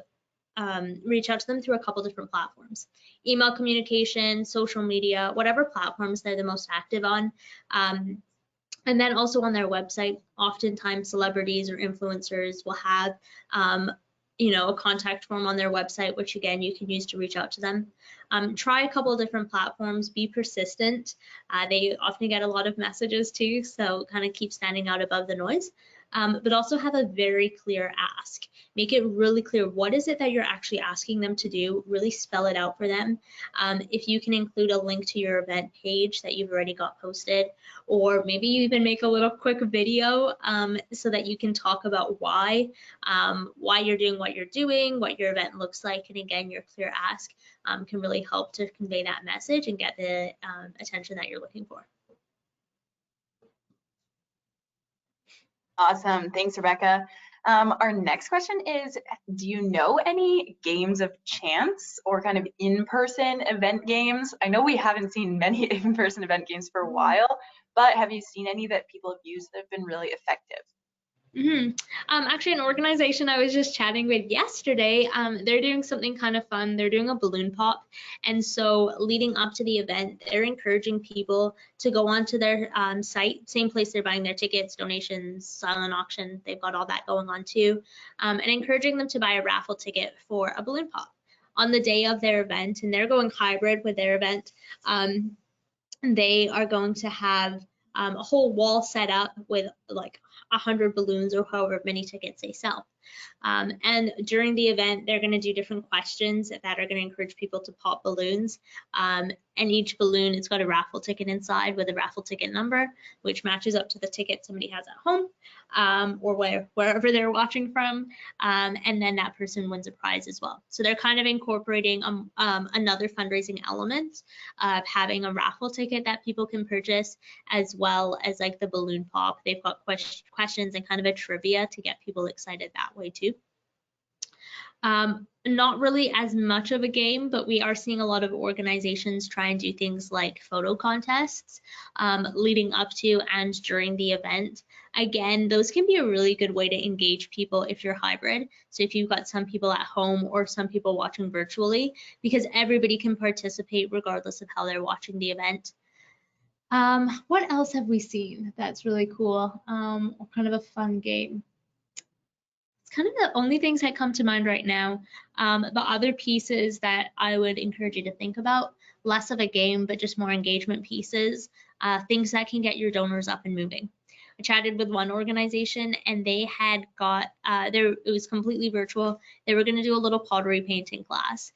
[SPEAKER 1] reach out to them through a couple different platforms: email communication, social media, whatever platforms they're the most active on. And then also on their website, oftentimes celebrities or influencers will have, a contact form on their website, which again, you can use to reach out to them. Try a couple of different platforms, be persistent. They often get a lot of messages too, so kind of keep standing out above the noise. But also have a very clear ask. Make it really clear, what is it that you're actually asking them to do? Really spell it out for them. If you can include a link to your event page that you've already got posted, or maybe you even make a little quick video so that you can talk about why you're doing what you're doing, what your event looks like, and again, your clear ask can really help to convey that message and get the attention that you're looking for.
[SPEAKER 2] Awesome. Thanks, Rebecca. Our next question is, do you know any games of chance or kind of in-person event games? I know we haven't seen many in-person event games for a while, but have you seen any that people have used that have been really effective?
[SPEAKER 1] Actually, an organization I was just chatting with yesterday, they're doing something kind of fun. They're doing a balloon pop. And so leading up to the event, they're encouraging people to go onto their site, same place they're buying their tickets, donations, silent auction. They've got all that going on too. And encouraging them to buy a raffle ticket for a balloon pop on the day of their event. And they're going hybrid with their event. They are going to have a whole wall set up with like 100 balloons or however many tickets they sell. And during the event, they're going to do different questions that are going to encourage people to pop balloons. And each balloon, it's got a raffle ticket inside with a raffle ticket number, which matches up to the ticket somebody has at home or wherever they're watching from. And then that person wins a prize as well. So they're kind of incorporating another fundraising element of having a raffle ticket that people can purchase, as well as like the balloon pop. They've got questions and kind of a trivia to get people excited that way too. Not really as much of a game, but we are seeing a lot of organizations try and do things like photo contests leading up to and during the event. Again, those can be a really good way to engage people if you're hybrid. So if you've got some people at home or some people watching virtually, because everybody can participate regardless of how they're watching the event. What else have we seen that's really cool or kind of a fun game? Kind of the only things that come to mind right now. The other pieces that I would encourage you to think about, less of a game, but just more engagement pieces, things that can get your donors up and moving. I chatted with one organization and they had got, it was completely virtual. They were going to do a little pottery painting class.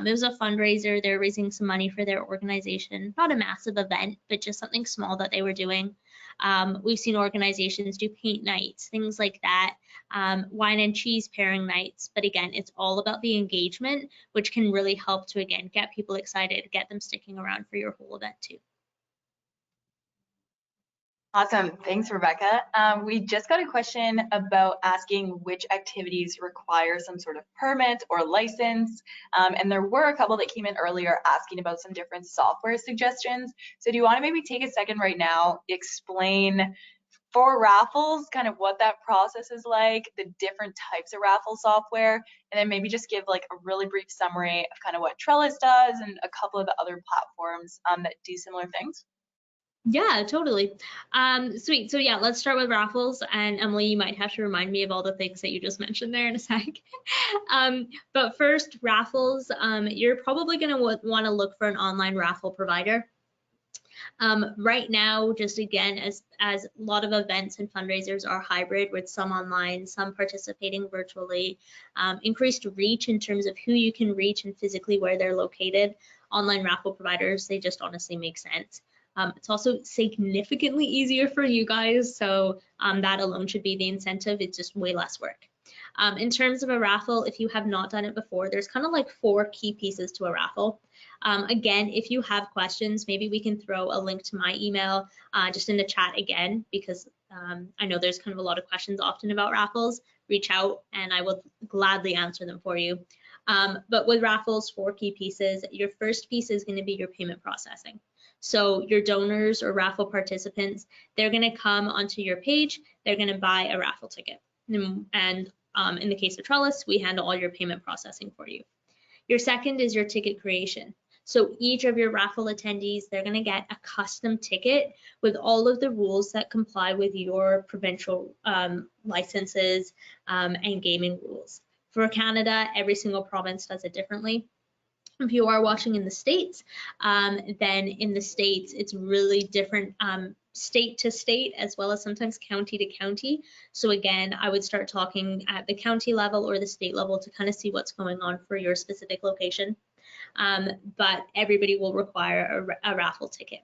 [SPEAKER 1] It was a fundraiser. They're raising some money for their organization. Not a massive event, but just something small that they were doing. We've seen organizations do paint nights, things like that, wine and cheese pairing nights. But again, it's all about the engagement, which can really help to, again, get people excited, get them sticking around for your whole event too.
[SPEAKER 2] Awesome. Thanks, Rebecca. We just got a question about asking which activities require some sort of permit or license. And there were a couple that came in earlier asking about some different software suggestions. So do you want to maybe take a second right now, explain for Raffles kind of what that process is like, the different types of Raffle software, and then maybe just give like a really brief summary of kind of what Trellis does and a couple of the other platforms that do similar things?
[SPEAKER 1] Yeah, totally. Sweet. So yeah, let's start with Raffles, and Emily, you might have to remind me of all the things that you just mentioned there in a sec. But first, Raffles, you're probably going to want to look for an online raffle provider. Right now, just again, as a lot of events and fundraisers are hybrid with some online, some participating virtually, increased reach in terms of who you can reach and physically where they're located, online raffle providers, they just honestly make sense. It's also significantly easier for you guys, so that alone should be the incentive. It's just way less work. In terms of a raffle, if you have not done it before, there's kind of like 4 key pieces to a raffle. Again, if you have questions, maybe we can throw a link to my email just in the chat again, because I know there's kind of a lot of questions often about raffles. Reach out and I will gladly answer them for you. But with raffles, 4 key pieces. Your first piece is going to be your payment processing. So your donors or raffle participants, they're going to come onto your page, they're going to buy a raffle ticket. And in the case of Trellis, we handle all your payment processing for you. Your second is your ticket creation. So each of your raffle attendees, they're going to get a custom ticket with all of the rules that comply with your provincial licenses and gaming rules. For Canada, every single province does it differently. If you are watching in the States, then in the States, it's really different state to state, as well as sometimes county to county. So again, I would start talking at the county level or the state level to kind of see what's going on for your specific location. But everybody will require a raffle ticket.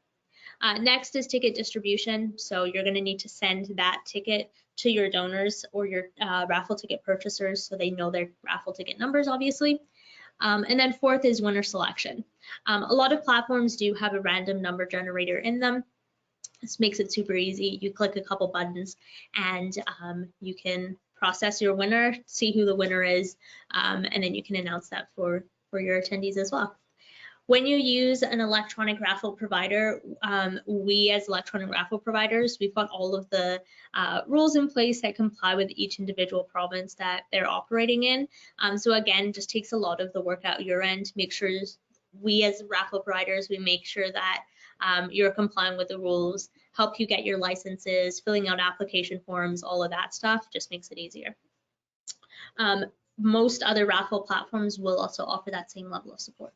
[SPEAKER 1] Next is ticket distribution. So you're going to need to send that ticket to your donors or your raffle ticket purchasers so they know their raffle ticket numbers, obviously. And then fourth is winner selection. A lot of platforms do have a random number generator in them. This makes it super easy. You click a couple buttons and you can process your winner, see who the winner is, and then you can announce that for your attendees as well. When you use an electronic raffle provider, we as electronic raffle providers, we've got all of the rules in place that comply with each individual province that they're operating in. So again, just takes a lot of the work out your end. Make sure we as raffle providers, we make sure that you're complying with the rules, help you get your licenses, filling out application forms, all of that stuff just makes it easier. Most other raffle platforms will also offer that same level of support.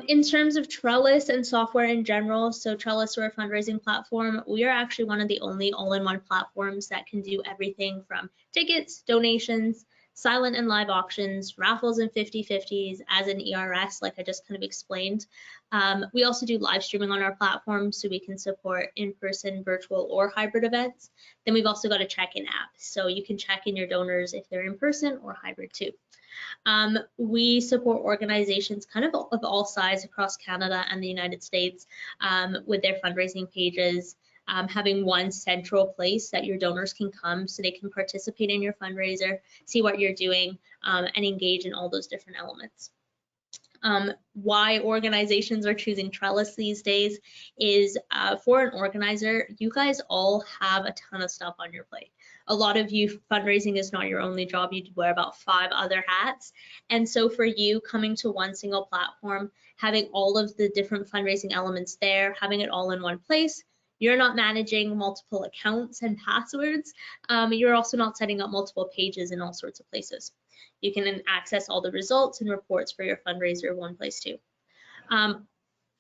[SPEAKER 1] In terms of Trellis and software in general, so Trellis, or a fundraising platform, we are actually one of the only all-in-one platforms that can do everything from tickets, donations, silent and live auctions, raffles and 50/50s, as an ERS, like I just kind of explained. We also do live streaming on our platform, so we can support in-person, virtual, or hybrid events. Then we've also got a check-in app, so you can check in your donors if they're in person or hybrid too. We support organizations kind of all size across Canada and the United States with their fundraising pages, having one central place that your donors can come so they can participate in your fundraiser, see what you're doing, and engage in all those different elements. Why organizations are choosing Trellis these days is for an organizer, you guys all have a ton of stuff on your plate. A lot of you, fundraising is not your only job. You wear about 5 other hats. And so for you, coming to one single platform, having all of the different fundraising elements there, having it all in one place, you're not managing multiple accounts and passwords. You're also not setting up multiple pages in all sorts of places. You can then access all the results and reports for your fundraiser in one place too.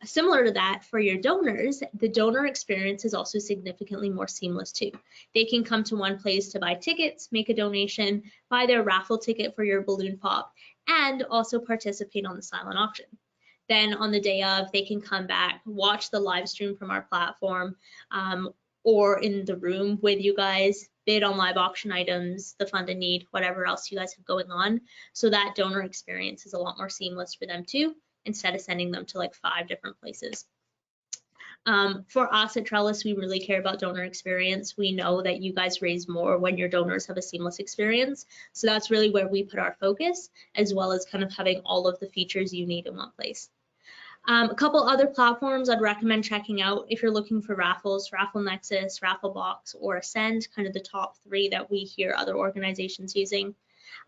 [SPEAKER 1] Similar to that, for your donors, the donor experience is also significantly more seamless too. They can come to one place to buy tickets, make a donation, buy their raffle ticket for your balloon pop, and also participate on the silent auction. Then on the day of, they can come back, watch the live stream from our platform, or in the room with you guys, bid on live auction items, the fund in need, whatever else you guys have going on. So that donor experience is a lot more seamless for them too, instead of sending them to like 5 different places. For us at Trellis, we really care about donor experience. We know that you guys raise more when your donors have a seamless experience. So that's really where we put our focus, as well as kind of having all of the features you need in one place. A couple other platforms I'd recommend checking out if you're looking for Raffles, Raffle Nexus, Rafflebox, or Ascend, kind of the top 3 that we hear other organizations using.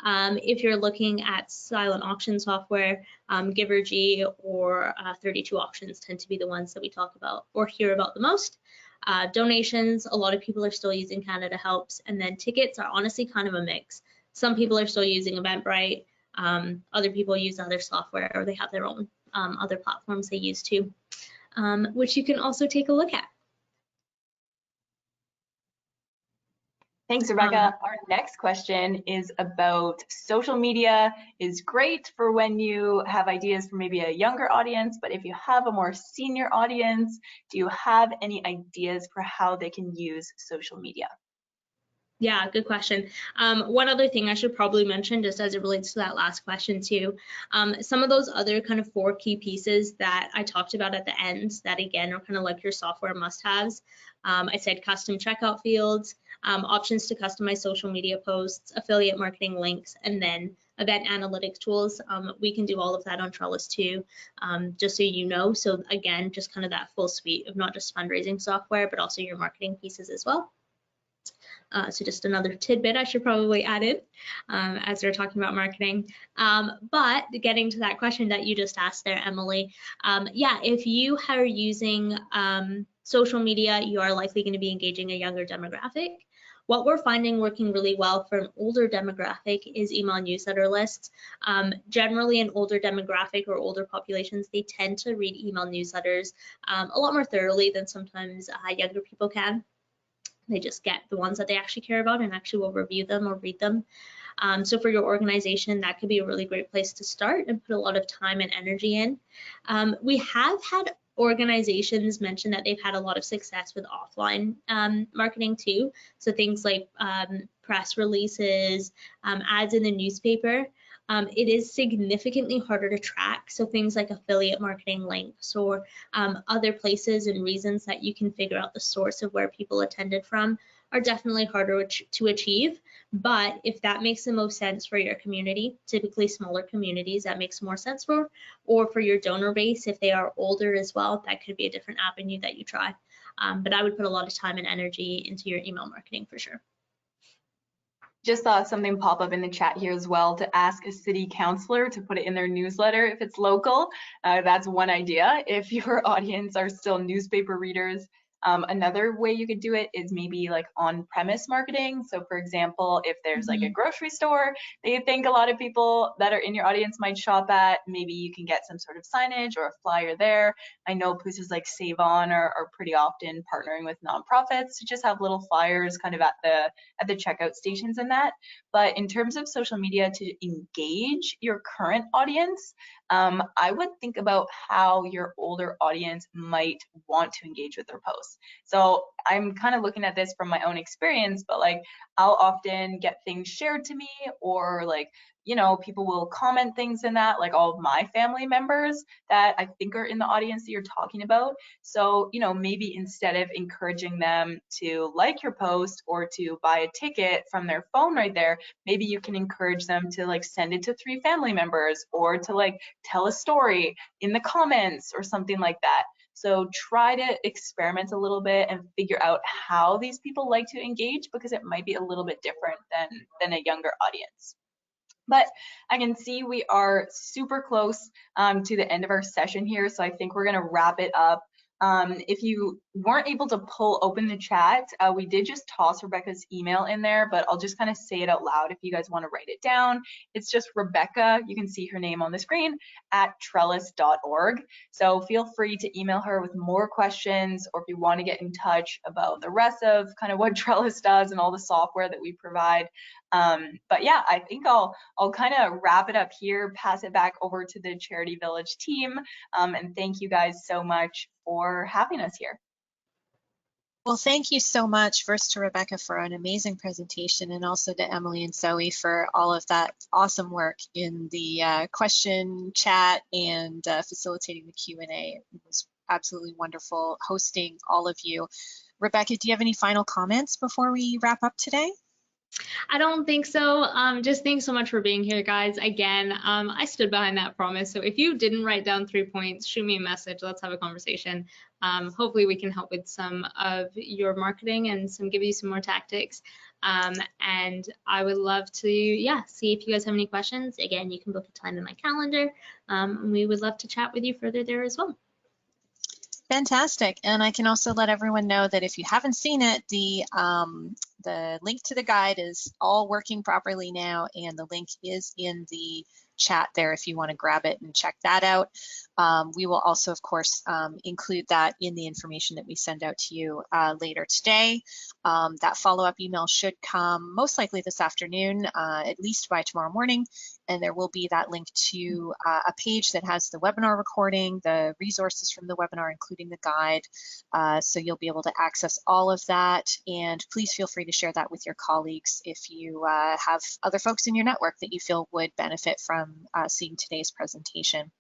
[SPEAKER 1] If you're looking at silent auction software, Givergy or 32 Auctions tend to be the ones that we talk about or hear about the most. Donations, a lot of people are still using Canada Helps, and then tickets are honestly kind of a mix. Some people are still using Eventbrite, other people use other software, or they have their own other platforms they use too, which you can also take a look at.
[SPEAKER 2] Thanks, Rebecca. Our next question is about social media is great for when you have ideas for maybe a younger audience, but if you have a more senior audience, do you have any ideas for how they can use social media?
[SPEAKER 1] Yeah, good question. One other thing I should probably mention, just as it relates to that last question too, some of those other kind of 4 key pieces that I talked about at the end that again are kind of like your software must-haves. I said custom checkout fields, options to customize social media posts, affiliate marketing links, and then event analytics tools. We can do all of that on Trellis too, just so you know. So again, just kind of that full suite of not just fundraising software, but also your marketing pieces as well. So just another tidbit I should probably add in as we're talking about marketing. But getting to that question that you just asked there, Emily, yeah, if you are using social media, you are likely going to be engaging a younger demographic. What we're finding working really well for an older demographic is email newsletter lists. Generally, an older demographic or older populations, they tend to read email newsletters a lot more thoroughly than sometimes younger people can. They just get the ones that they actually care about and actually will review them or read them. So for your organization, that could be a really great place to start and put a lot of time and energy in. We have had organizations mention that they've had a lot of success with offline marketing too. So things like press releases, ads in the newspaper. It is significantly harder to track. So things like affiliate marketing links or other places and reasons that you can figure out the source of where people attended from are definitely harder to achieve. But if that makes the most sense for your community, typically smaller communities that makes more sense for, or for your donor base, if they are older as well, that could be a different avenue that you try. But I would put a lot of time and energy into your email marketing for sure.
[SPEAKER 2] Just saw something pop up in the chat here as well to ask a city councilor to put it in their newsletter if it's local. That's one idea. If your audience are still newspaper readers, another way you could do it is maybe like on-premise marketing. So for example, if there's like a grocery store that you think a lot of people that are in your audience might shop at, maybe you can get some sort of signage or a flyer there. I know places like Save On are pretty often partnering with nonprofits to just have little flyers kind of at the checkout stations and that. But in terms of social media to engage your current audience, I would think about how your older audience might want to engage with their posts. So I'm kind of looking at this from my own experience, but like I'll often get things shared to me, or like, you know, people will comment things in that, like all of my family members that I think are in the audience that you're talking about. So, you know, maybe instead of encouraging them to like your post or to buy a ticket from their phone right there, maybe you can encourage them to like send it to 3 family members or to like tell a story in the comments or something like that. So try to experiment a little bit and figure out how these people like to engage, because it might be a little bit different than a younger audience. But I can see we are super close to the end of our session here, so I think we're going to wrap it up. If you weren't able to pull open the chat, we did just toss Rebecca's email in there, but I'll just kind of say it out loud if you guys want to write it down. It's just Rebecca, you can see her name on the screen, at trellis.org. So feel free to email her with more questions, or if you want to get in touch about the rest of kind of what Trellis does and all the software that we provide. But yeah, I think I'll kind of wrap it up here, pass it back over to the Charity Village team, and thank you guys so much for having us here.
[SPEAKER 3] Well, thank you so much, first to Rebecca for an amazing presentation, and also to Emily and Zoe for all of that awesome work in the question chat and facilitating the Q&A. It was absolutely wonderful hosting all of you. Rebecca, do you have any final comments before we wrap up today?
[SPEAKER 1] I don't think so. Just thanks so much for being here, guys. Again, I stood behind that promise. So if you didn't write down 3 points, shoot me a message. Let's have a conversation. Hopefully we can help with some of your marketing and give you some more tactics. And I would love to, see if you guys have any questions. Again, you can book a time in my calendar. And we would love to chat with you further there as well.
[SPEAKER 3] Fantastic. And I can also let everyone know that if you haven't seen it, the link to the guide is all working properly now, and the link is in the chat there if you want to grab it and check that out. We will also, of course, include that in the information that we send out to you later today. That follow-up email should come most likely this afternoon, at least by tomorrow morning, and there will be that link to a page that has the webinar recording, the resources from the webinar, including the guide, so you'll be able to access all of that. And please feel free to share that with your colleagues if you have other folks in your network that you feel would benefit from seeing today's presentation.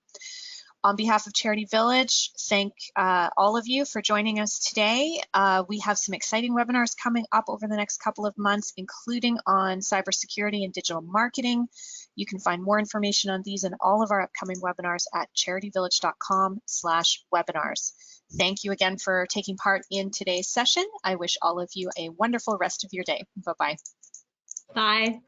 [SPEAKER 3] On behalf of Charity Village, thank all of you for joining us today. We have some exciting webinars coming up over the next couple of months, including on cybersecurity and digital marketing. You can find more information on these and all of our upcoming webinars at charityvillage.com/webinars. Thank you again for taking part in today's session. I wish all of you a wonderful rest of your day. Bye-bye.
[SPEAKER 1] Bye.